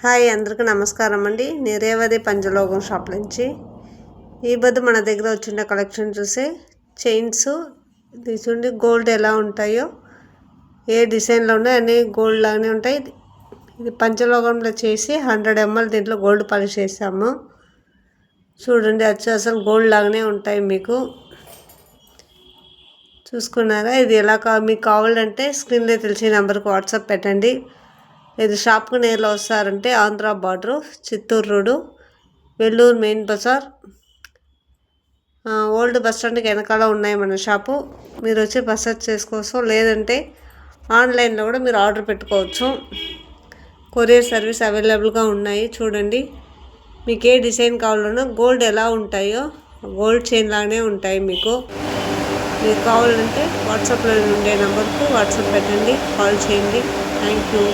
Hi అందరికీ నమస్కారం అండి. నేను రేవతి పంచలోకం షాప్ నుంచి ఈ బద్దు మన దగ్గర వచ్చిన కలెక్షన్ చూసి చైన్స్ చూడండి, గోల్డ్ ఎలా ఉంటాయో ఏ డిజైన్లో ఉన్నాయో అన్నీ గోల్డ్ లాగానే ఉంటాయి. ఇది పంచలోకంలో చేసి 100 ml దీంట్లో గోల్డ్ పాలిష్ చేసాము. చూడండి, అసలు గోల్డ్ లాగానే ఉంటాయి. మీకు చూసుకున్నారా? ఇది ఎలా మీకు కావాలంటే స్క్రీన్లో తెలిసిన నెంబర్కి వాట్సాప్ పెట్టండి. ఇది షాప్కు నేరులో వస్తారంటే Andhra border, Chittoor road, Vellore main బజార్, ఓల్డ్ బస్ స్టాండ్కి వెనకాల ఉన్నాయి మన షాపు. మీరు వచ్చి పర్చేస్ చేసుకోవచ్చు, లేదంటే ఆన్లైన్లో కూడా మీరు ఆర్డర్ పెట్టుకోవచ్చు. కొరియర్ సర్వీస్ అవైలబుల్గా ఉన్నాయి. చూడండి, మీకు ఏ డిజైన్ కావాలన్నా గోల్డ్ ఎలా ఉంటాయో గోల్డ్ చైన్ లాగానే ఉంటాయి. మీకు కావాలంటే వాట్సాప్లో ఉండే నెంబర్కు వాట్సాప్ పెట్టండి, కాల్ చేయండి. Thank you.